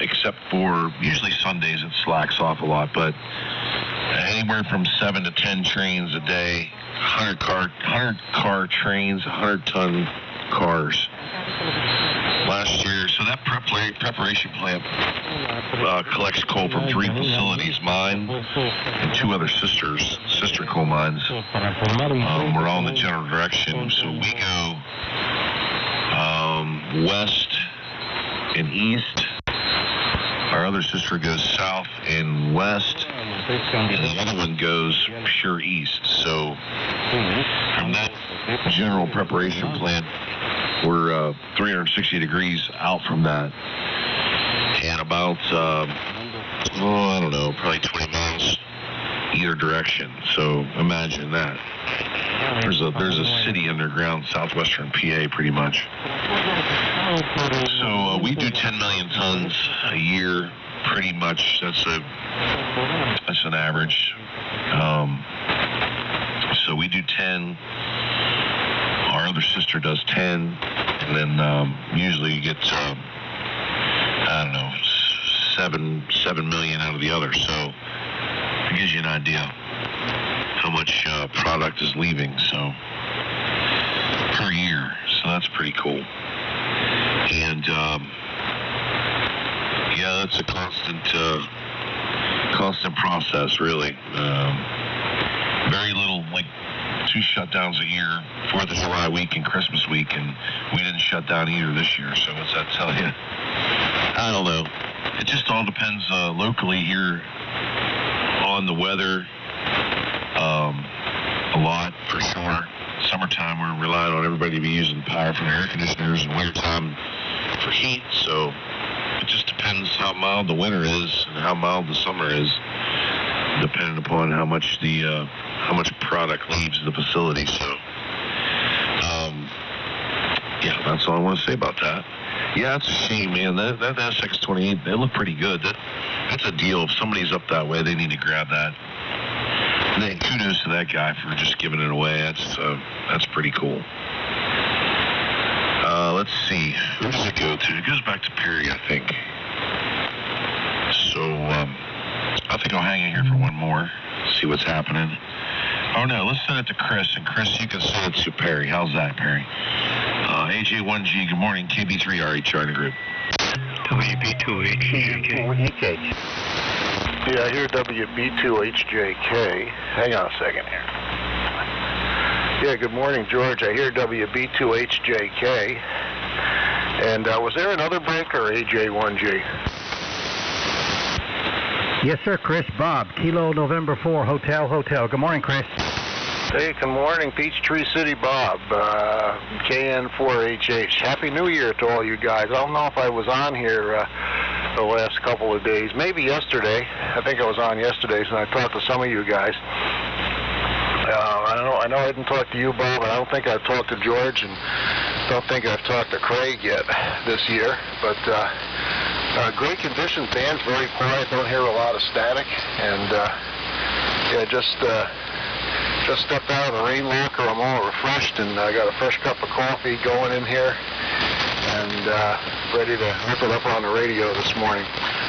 except for usually Sundays it slacks off a lot, but anywhere from 7 to 10 trains a day, 100 car trains, 100-ton cars. Last year, so that preparation plant collects coal from 3 facilities, mine and 2 other sister coal mines. We're all in the general direction, so we go west and east. Our other sister goes south and west, and the other one goes pure east. So from that general preparation plant, we're 360 degrees out from that, and about, I don't know, probably 20 miles either direction. So imagine that. There's a city underground, southwestern PA, pretty much. So we do 10 million tons a year, pretty much. That's an average. So we do 10. Our other sister does 10, and then usually you get, I don't know, 7 million out of the other. So it gives you an idea how much product is leaving, so per year. So that's pretty cool. And yeah, that's a constant process, really. Very little, like 2 shutdowns a year, 4th of July week and Christmas week, and we didn't shut down either this year. So what's that tell you? I don't know. It just all depends locally here on the weather. A lot, for sure. Summertime, we're relying on everybody to be using power from air conditioners, and wintertime for heat. So it just depends how mild the winter is and how mild the summer is, depending upon how much product leaves the facility. So yeah, that's all I want to say about that. Yeah, it's a shame, man. That SX28, they look pretty good. That's a deal. If somebody's up that way, they need to grab that. And then kudos to that guy for just giving it away. That's pretty cool. Let's see. Where does it go to? It goes back to Perry, I think. So I think I'll hang in here for one more. See what's happening. Oh no, let's send it to Chris. And Chris, you can send it to Perry. How's that, Perry? AJ1G, good morning. KB3RHR in the group. WB2HJK. Yeah, I hear WB2HJK. Hang on a second here. Yeah, good morning, George. I hear WB2HJK. And was there another break or AJ1G? Yes, sir, Chris. Bob, Kilo November 4, Hotel. Good morning, Chris. Hey, good morning, Peachtree City Bob, KN4HH. Happy New Year to all you guys. I don't know if I was on here the last couple of days. Maybe yesterday. I think I was on yesterday, and I talked to some of you guys. I know I didn't talk to you, Bob, and I don't think I've talked to George, and don't think I've talked to Craig yet this year. But great conditions, band's very quiet, don't hear a lot of static, and yeah, just stepped out of the rain locker. I'm all refreshed, and I got a fresh cup of coffee going in here, and ready to rip it up on the radio this morning.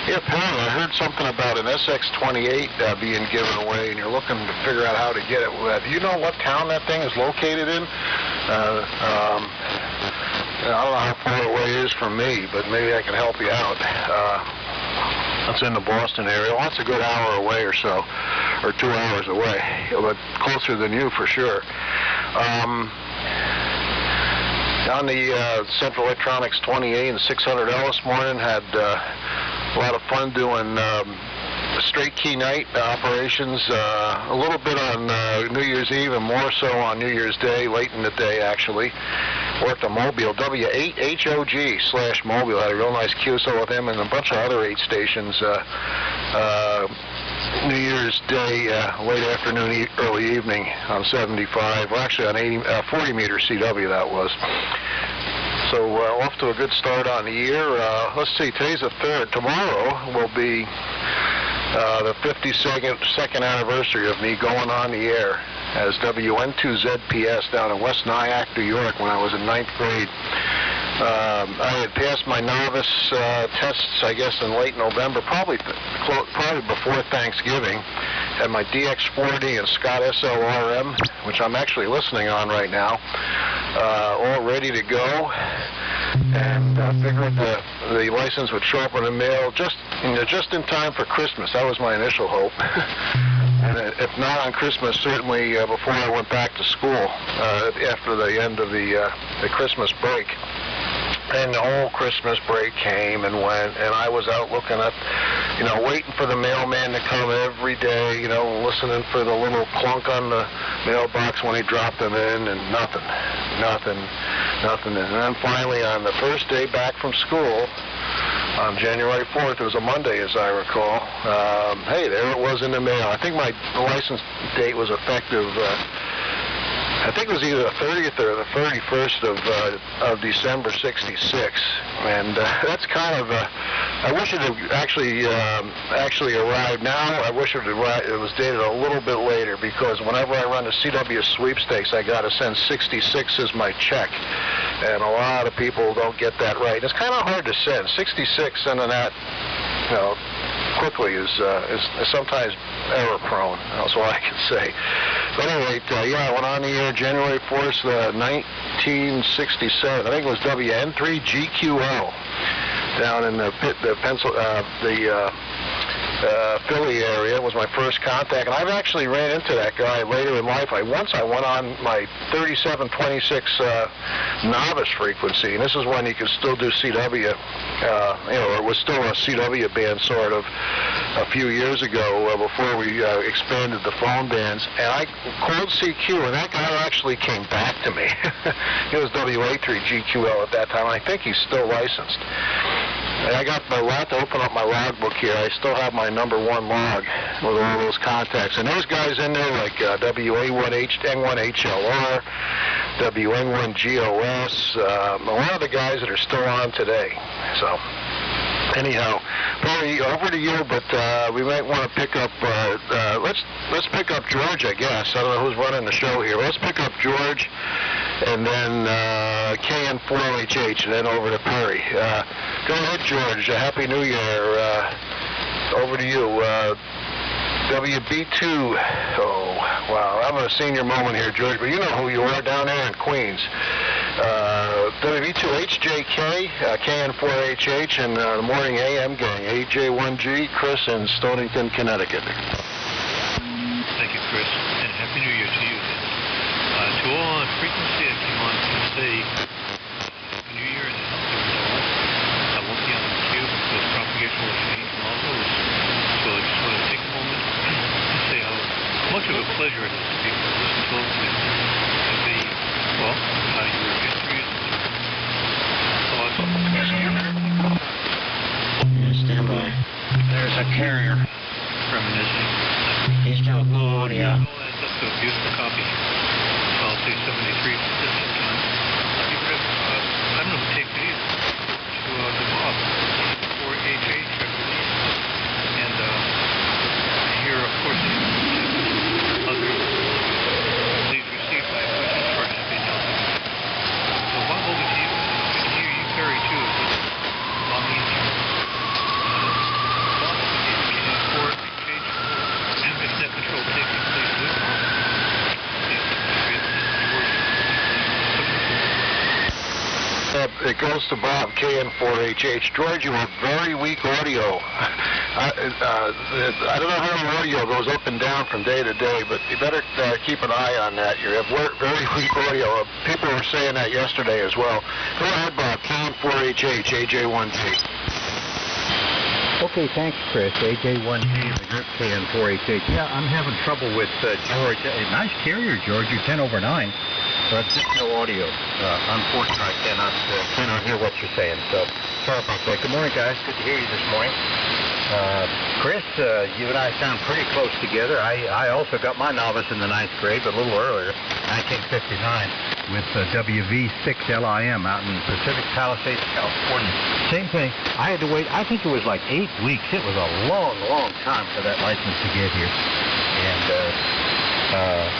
Yeah, Perry, I heard something about an SX28 being given away, and you're looking to figure out how to get it. Do you know what town that thing is located in? I don't know how far away it is from me, but maybe I can help you out. It's in the Boston area. Well, it's a good hour away or so, or 2 hours away, but closer than you for sure. On the Central Electronics 28 and 600L this morning, had a lot of fun doing straight key night operations, a little bit on New Year's Eve and more so on New Year's Day, late in the day actually. Worked on Mobile, W8HOG/Mobile, had a real nice QSO with him and a bunch of other 8 stations. New Year's Day, late afternoon, early evening on 75, well actually on 40 meter CW that was. So off to a good start on the year. Let's see, today's the 3rd. Tomorrow will be the 52nd anniversary of me going on the air as WN2ZPS down in West Nyack, New York, when I was in 9th grade. I had passed my novice tests, I guess, in late November, probably before Thanksgiving. Had my DX40 and Scott SLRM, which I'm actually listening on right now, all ready to go. And I figured the license would show up in the mail just in time for Christmas. That was my initial hope. And if not on Christmas, certainly before I went back to school after the end of the Christmas break. And the whole Christmas break came and went, and I was out looking at, waiting for the mailman to come every day, listening for the little clunk on the mailbox when he dropped them in, and nothing. And then finally, on the first day back from school, on January 4th, it was a Monday, as I recall, hey, there it was in the mail. I think my license date was effective, I think it was either the 30th or the 31st of December '66, and that's kind of. I wish it had actually arrived now. I wish it was dated a little bit later, because whenever I run the CW sweepstakes, I got to send 66 as my check, and a lot of people don't get that right. It's kind of hard to send 66, sending that, quickly is sometimes error prone. That's all I can say. But anyway, I went on the air January 4th, 1967. I think it was WN3GQL down in the Philly area. It was my first contact, and I've actually ran into that guy later in life. Once I went on my 3726 novice frequency, and this is when you could still do CW, it was still a CW band sort of a few years ago before we expanded the phone bands, and I called CQ, and that guy actually came back to me. He was WA3GQL at that time, and I think he's still licensed. And I got my log to open up my logbook here. I still have my #1 log with all those contacts. And there's guys in there like WA1HLR, WN1GOS, a lot of the guys that are still on today. So, anyhow, probably over to you, but we might want to pick up, let's pick up George, I guess. I don't know who's running the show here. Let's pick up George, and then KN4HH, and then over to Perry. Go ahead, George. Happy New Year. Over to you. WB2. Oh, wow. I'm a senior moment here, George, but you know who you are down there in Queens. WB2HJK, KN4HH, and the morning AM gang, AJ1G, Chris in Stonington, Connecticut. Thank you, Chris, and Happy New Year to you. To all on frequency, I came on to say Happy New Year and a healthy result. I won't be on the queue because propagation will change and all those. So I just want to take a moment and say how much of a pleasure it is to be able to listen to the, well, how your histories and thoughts. Stand by. There's a carrier. Reminiscing. He's got low audio. It all adds up to a beautiful copy. So I'll say 73 at this time. I don't know who takes it either. To the Bob, or AJ, I believe. And here, of course, others. Please receive my wishes for a happy and healthy. So Bob, over to you. Good to hear you, Perry, too. Long evening. Bob, over to you. KN4HH. If net control taking place with It goes to Bob, KN4HH. George, you have very weak audio. I don't know how the audio goes up and down from day to day, but you better keep an eye on that. You have very weak audio. People were saying that yesterday as well. Go ahead, Bob, KN4HH, AJ1G. Okay, thanks, Chris. AJ1G, the group KN4HH. Yeah, I'm having trouble with George. Nice carrier, George. You're 10 over 9. But just no audio. Unfortunately, I cannot hear what you're saying. So sorry about that. Good morning, guys. Good to hear you this morning. Chris, you and I sound pretty close together. I also got my novice in the 9th grade, but a little earlier, 1959, with WV6LIM out in Pacific Palisades, California. Same thing. I had to wait, I think it was like 8 weeks. It was a long, long time for that license to get here. And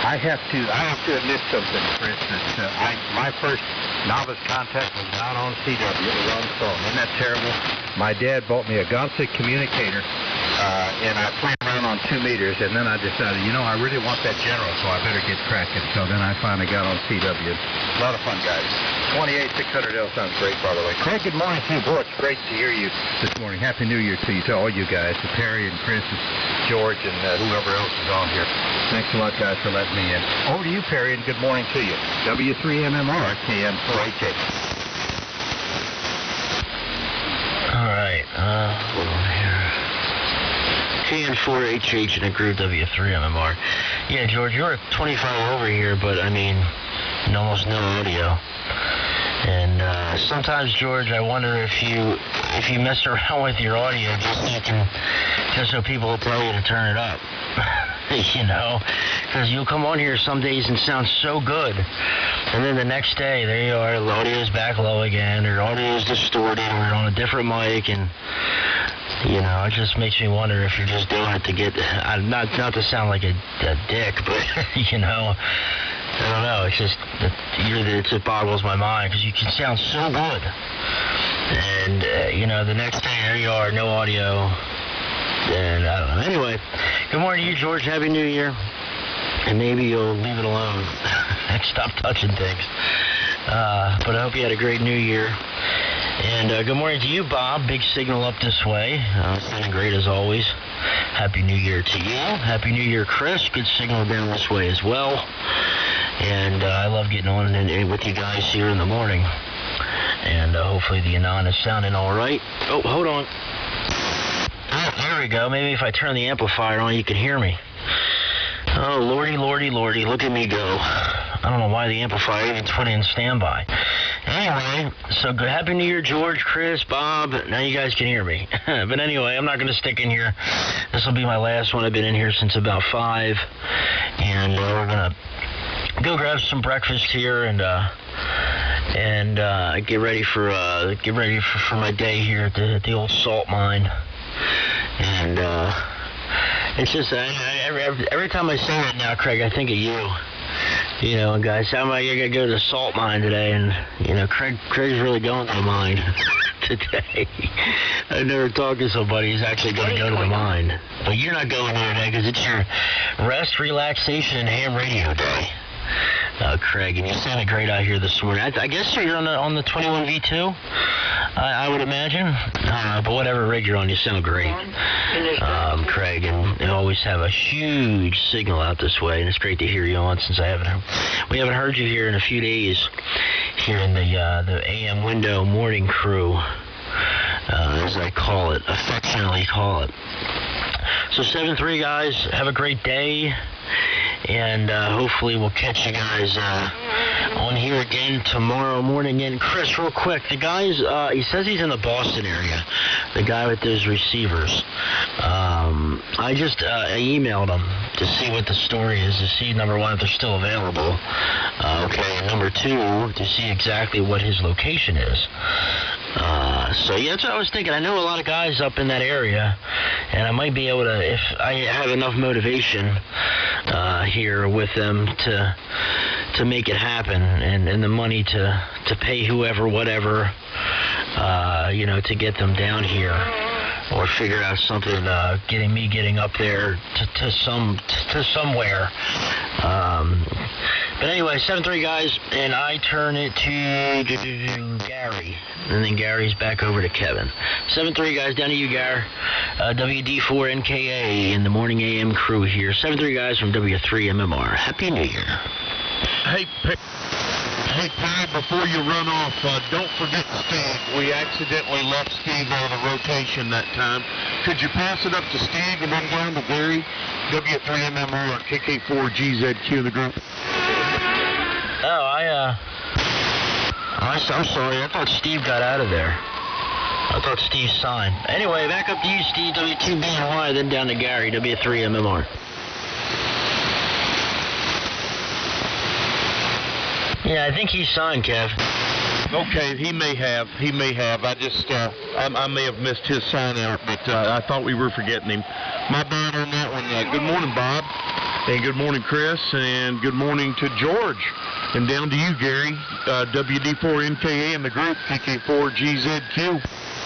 I have to admit something, Chris, that my first novice contact was not on CW, it was on the phone. Isn't that terrible? My dad bought me a Gonsick communicator, and I played around on 2 meters, and then I decided, you know, I really want that General, so I better get cracking. So then I finally got on CW. A lot of fun, guys. 28600L sounds great, by the way. Craig, good morning to you. Boy, it's great to hear you this morning. Happy New Year to you, to all you guys, to Perry and Chris and George and whoever else is on here. Thanks a lot, guys, for letting me in. Over to you, Perry, and good morning to you. W3MMR, KK4GZQ. All right, hold on here. KK4GZQ in a group W3MMR. Yeah, George, you're 25 over here, but I mean, almost no audio. And sometimes, George, I wonder if you mess around with your audio just so people will tell you to turn it up. You know, because you'll come on here some days and sound so good, and then the next day, there you are, the audio's back low again, or audio's distorted, or on a different mic, and, you know, it just makes me wonder if you're just doing it to get, not to sound like a dick, but, you know, I don't know, it's just, it just boggles my mind, because you can sound so good, and, you know, the next day, there you are, no audio. And I don't know. Anyway, good morning to you, George. Happy New Year. And maybe you'll leave it alone and stop touching things. But I hope you had a great New Year. And good morning to you, Bob. Big signal up this way. Sounding great as always. Happy New Year to you. Happy New Year, Chris. Good signal down this way as well. And I love getting on and with you guys here in the morning. And hopefully the Anon is sounding all right. Oh, hold on. Oh, there we go. Maybe if I turn the amplifier on, you can hear me. Oh, lordy, lordy, lordy. Look at me go. I don't know why the amplifier even put in standby. Anyway, so good. Happy New Year, George, Chris, Bob. Now you guys can hear me. But anyway, I'm not going to stick in here. This will be my last one. I've been in here since about 5. And we're going to go grab some breakfast here and get ready for my day here at the old salt mine. And it's just every time I say it now, Craig, I think of you. You know, and guys, I'm going to go to the salt mine today, and you know, Craig's really going to the mine today. I've never talked to somebody who's actually going to go to the mine. But you're not going there today because it's your rest, relaxation, and ham radio day. Craig, and you sounded great out here this morning. I guess you're on the 21V2, I would imagine. But whatever rig you're on, you sound great, Craig. And you always have a huge signal out this way, and it's great to hear you on since we haven't heard you here in a few days here in the AM window morning crew, as I call it, affectionately call it. So 7-3 guys, have a great day. And hopefully we'll catch you guys on here again tomorrow morning. And Chris, real quick, the guy's, he says he's in the Boston area, the guy with those receivers. I just emailed him to see what the story is, to see, number one, if they're still available. Okay, and number two, to see exactly what his location is. So yeah, that's what I was thinking. I know a lot of guys up in that area, and I might be able to, if I have enough motivation here with them to make it happen, and the money to pay whoever, whatever, you know, to get them down here, or figure out something, getting up there to somewhere. But anyway, 7-3 guys, and I turn it to Gary, and then Gary's back over to Kevin. 7-3 guys, down to you, Gary. WD4NKA in the morning AM crew here. 7-3 guys from W3MMR. Happy New Year. Hey, Perry, before you run off, don't forget Steve. We accidentally left Steve on the rotation that time. Could you pass it up to Steve and then down to Gary? W3MMR, KK4GZQ in the group. Oh, I'm sorry. I thought Steve got out of there. I thought Steve signed. Anyway, back up to you, Steve, W2BNY, then down to Gary, W3MMR. Yeah, I think he signed, Kev. Okay, he may have. I just, I may have missed his sign out, but I thought we were forgetting him. My bad on that one. Good morning, Bob. And good morning, Chris. And good morning to George. And down to you, Gary. WD4MKA and the group, KK4GZQ.